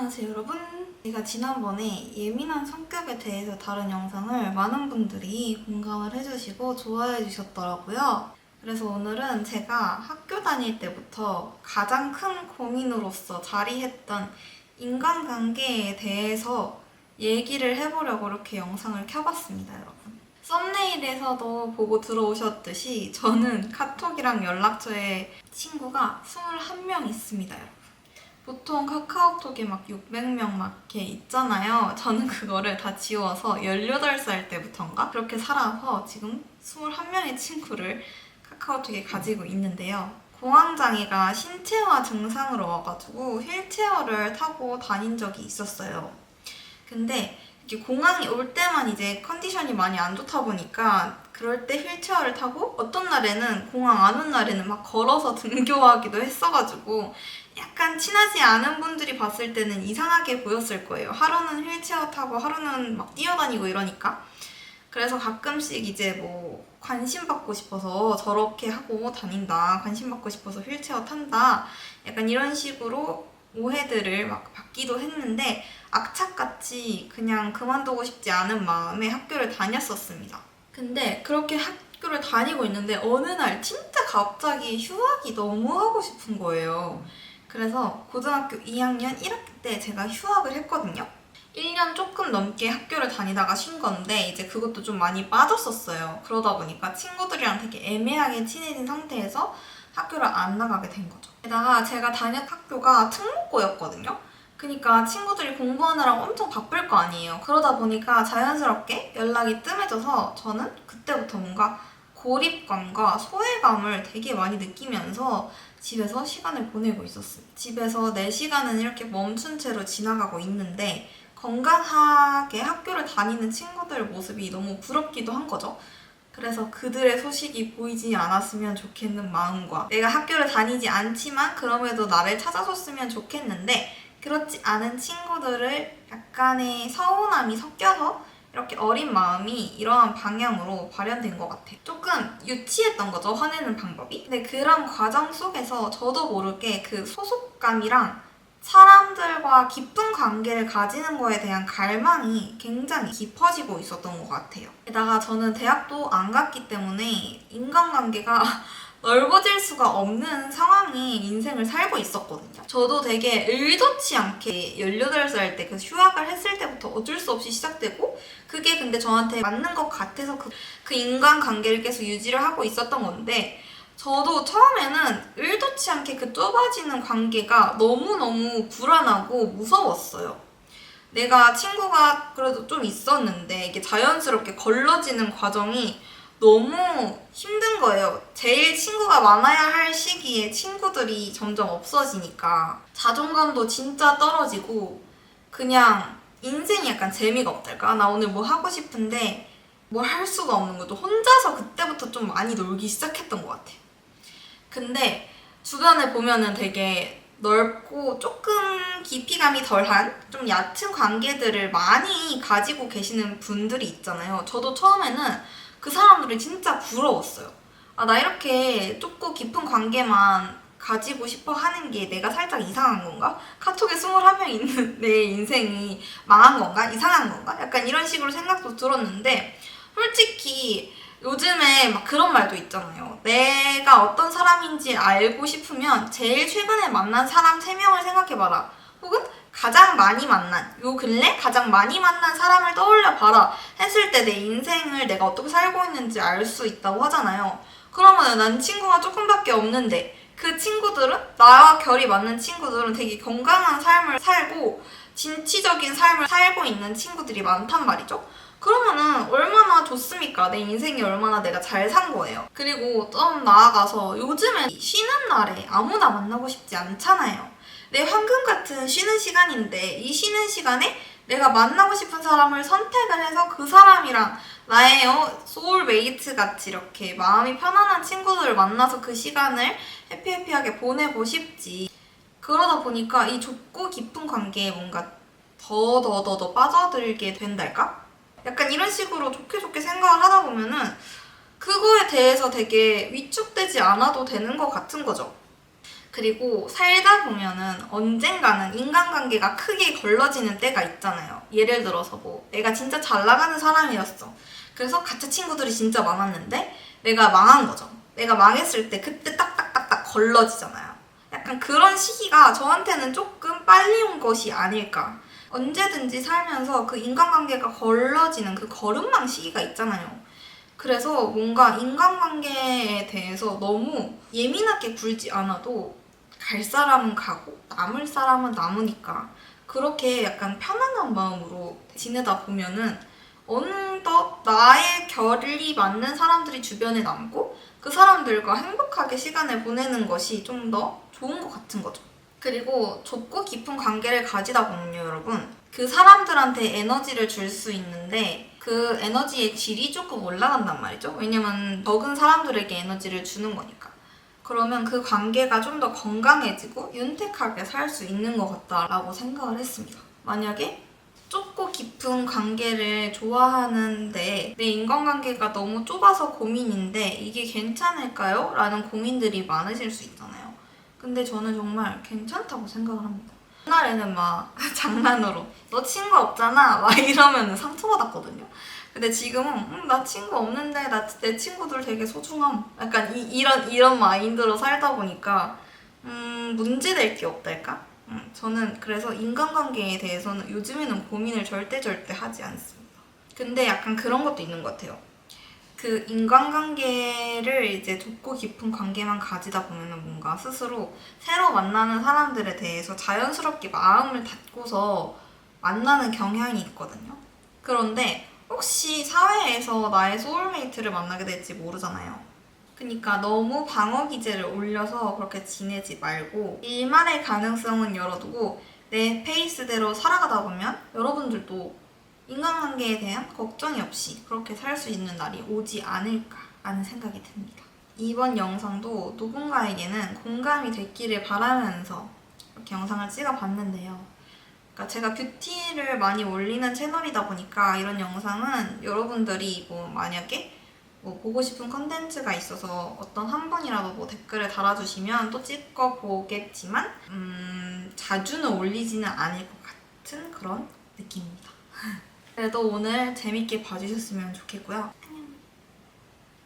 안녕하세요 여러분. 제가 지난번에 예민한 성격에 대해서 다룬 영상을 많은 분들이 공감을 해주시고 좋아해 주셨더라고요. 그래서 오늘은 제가 학교 다닐 때부터 가장 큰 고민으로서 자리했던 인간관계에 대해서 얘기를 해보려고 이렇게 영상을 켜봤습니다, 여러분. 썸네일에서도 보고 들어오셨듯이 저는 카톡이랑 연락처에 친구가 21명 있습니다, 여러분. 보통 카카오톡에 막 600명 막 이렇게 있잖아요. 저는 그거를 다 지워서 18살 때부터인가? 그렇게 살아서 지금 21명의 친구를 카카오톡에 가지고 있는데요. 공황장애가 신체화 증상으로 와가지고 휠체어를 타고 다닌 적이 있었어요. 근데 이렇게 공황이 올 때만 이제 컨디션이 많이 안 좋다 보니까 그럴 때 휠체어를 타고 어떤 날에는 공황 안 온 날에는 막 걸어서 등교하기도 했어가지고 약간 친하지 않은 분들이 봤을 때는 이상하게 보였을 거예요. 하루는 휠체어 타고 하루는 막 뛰어다니고 이러니까. 그래서 가끔씩 이제 뭐 관심 받고 싶어서 저렇게 하고 다닌다, 관심 받고 싶어서 휠체어 탄다, 약간 이런 식으로 오해들을 막 받기도 했는데 악착같이 그냥 그만두고 싶지 않은 마음에 학교를 다녔었습니다. 근데 그렇게 학교를 다니고 있는데 어느 날 진짜 갑자기 휴학이 너무 하고 싶은 거예요. 그래서 고등학교 2학년 1학기 때 제가 휴학을 했거든요. 1년 조금 넘게 학교를 다니다가 쉰 건데 이제 그것도 좀 많이 빠졌었어요. 그러다 보니까 친구들이랑 되게 애매하게 친해진 상태에서 학교를 안 나가게 된 거죠. 게다가 제가 다녔 학교가 특목고였거든요. 그러니까 친구들이 공부하느라고 엄청 바쁠 거 아니에요. 그러다 보니까 자연스럽게 연락이 뜸해져서 저는 그때부터 뭔가 고립감과 소외감을 되게 많이 느끼면서 집에서 시간을 보내고 있었어요. 집에서 내 시간은 이렇게 멈춘 채로 지나가고 있는데 건강하게 학교를 다니는 친구들 모습이 너무 부럽기도 한 거죠. 그래서 그들의 소식이 보이지 않았으면 좋겠는 마음과 내가 학교를 다니지 않지만 그럼에도 나를 찾아줬으면 좋겠는데 그렇지 않은 친구들을 약간의 서운함이 섞여서 이렇게 어린 마음이 이러한 방향으로 발현된 것 같아요. 조금 유치했던 거죠, 화내는 방법이. 근데 그런 과정 속에서 저도 모르게 그 소속감이랑 사람들과 깊은 관계를 가지는 거에 대한 갈망이 굉장히 깊어지고 있었던 것 같아요. 게다가 저는 대학도 안 갔기 때문에 인간관계가 넓어질 수가 없는 상황이 인생을 살고 있었거든요. 저도 되게 의도치 않게 18살 때 그 휴학을 했을 때부터 어쩔 수 없이 시작되고 그게 근데 저한테 맞는 것 같아서 그 인간관계를 계속 유지를 하고 있었던 건데 저도 처음에는 의도치 않게 그 좁아지는 관계가 너무너무 불안하고 무서웠어요. 내가 친구가 그래도 좀 있었는데 이게 자연스럽게 걸러지는 과정이 너무 힘든 거예요. 제일 친구가 많아야 할 시기에 친구들이 점점 없어지니까 자존감도 진짜 떨어지고 그냥 인생이 약간 재미가 없달까? 나 오늘 뭐 하고 싶은데 뭘 할 수가 없는 거죠. 혼자서 그때부터 좀 많이 놀기 시작했던 것 같아요. 근데 주변에 보면은 되게 넓고 조금 깊이감이 덜한 좀 얕은 관계들을 많이 가지고 계시는 분들이 있잖아요. 저도 처음에는 그 사람들이 진짜 부러웠어요. 아, 나 이렇게 좁고 깊은 관계만 가지고 싶어 하는 게 내가 살짝 이상한 건가? 카톡에 21명 있는 내 인생이 망한 건가? 이상한 건가? 약간 이런 식으로 생각도 들었는데 솔직히 요즘에 막 그런 말도 있잖아요. 내가 어떤 사람인지 알고 싶으면 제일 최근에 만난 사람 3명을 생각해봐라. 혹은 가장 많이 만난, 요 근래 가장 많이 만난 사람을 떠올려봐라 했을 때 내 인생을 내가 어떻게 살고 있는지 알 수 있다고 하잖아요. 그러면 난 친구가 조금밖에 없는데 그 친구들은, 나와 결이 맞는 친구들은 되게 건강한 삶을 살고 진취적인 삶을 살고 있는 친구들이 많단 말이죠. 그러면은 얼마나 좋습니까? 내 인생이 얼마나 내가 잘 산 거예요. 그리고 좀 나아가서 요즘엔 쉬는 날에 아무나 만나고 싶지 않잖아요. 내 황금 같은 쉬는 시간인데 이 쉬는 시간에 내가 만나고 싶은 사람을 선택을 해서 그 사람이랑 나의 소울메이트 같이 이렇게 마음이 편안한 친구들을 만나서 그 시간을 해피해피하게 보내고 싶지. 그러다 보니까 이 좁고 깊은 관계에 뭔가 더 빠져들게 된달까? 약간 이런 식으로 좋게 생각을 하다 보면은 그거에 대해서 되게 위축되지 않아도 되는 것 같은 거죠. 그리고 살다 보면은 언젠가는 인간관계가 크게 걸러지는 때가 있잖아요. 예를 들어서 뭐 내가 진짜 잘 나가는 사람이었어. 그래서 가짜 친구들이 진짜 많았는데 내가 망한 거죠. 내가 망했을 때 그때 딱딱딱딱 걸러지잖아요. 약간 그런 시기가 저한테는 조금 빨리 온 것이 아닐까. 언제든지 살면서 그 인간관계가 걸러지는 그 걸음망 시기가 있잖아요. 그래서 뭔가 인간관계에 대해서 너무 예민하게 굴지 않아도 갈 사람은 가고 남을 사람은 남으니까 그렇게 약간 편안한 마음으로 지내다 보면은 어느덧 나의 결이 맞는 사람들이 주변에 남고 그 사람들과 행복하게 시간을 보내는 것이 좀 더 좋은 것 같은 거죠. 그리고 좁고 깊은 관계를 가지다 보면요, 여러분. 그 사람들한테 에너지를 줄 수 있는데 그 에너지의 질이 조금 올라간단 말이죠. 왜냐면 적은 사람들에게 에너지를 주는 거니까. 그러면 그 관계가 좀 더 건강해지고 윤택하게 살 수 있는 것 같다라고 생각을 했습니다. 만약에 좁고 깊은 관계를 좋아하는데 내 인간관계가 너무 좁아서 고민인데 이게 괜찮을까요? 라는 고민들이 많으실 수 있잖아요. 근데 저는 정말 괜찮다고 생각을 합니다. 옛날에는 막 장난으로 너 친구 없잖아? 막 이러면 상처받았거든요. 근데 지금은 나 친구 없는데 내 친구들 되게 소중함. 약간 이런 마인드로 살다 보니까 문제될 게 없달까? 저는 그래서 인간관계에 대해서는 요즘에는 고민을 절대 하지 않습니다. 근데 약간 그런 것도 있는 것 같아요. 그 인간관계를 이제 좁고 깊은 관계만 가지다 보면은 뭔가 스스로 새로 만나는 사람들에 대해서 자연스럽게 마음을 닫고서 만나는 경향이 있거든요. 그런데 혹시 사회에서 나의 소울메이트를 만나게 될지 모르잖아요. 그러니까 너무 방어 기제를 올려서 그렇게 지내지 말고 일말의 가능성은 열어두고 내 페이스대로 살아가다 보면 여러분들도 인간관계에 대한 걱정이 없이 그렇게 살 수 있는 날이 오지 않을까라는 생각이 듭니다. 이번 영상도 누군가에게는 공감이 됐기를 바라면서 이렇게 영상을 찍어봤는데요. 그러니까 제가 뷰티를 많이 올리는 채널이다 보니까 이런 영상은 여러분들이 뭐 만약에 뭐 보고 싶은 컨텐츠가 있어서 어떤 한 분이라도 뭐 댓글을 달아주시면 또 찍어 보겠지만 자주는 올리지는 않을 것 같은 그런 느낌입니다. 그래도 오늘 재밌게 봐주셨으면 좋겠고요.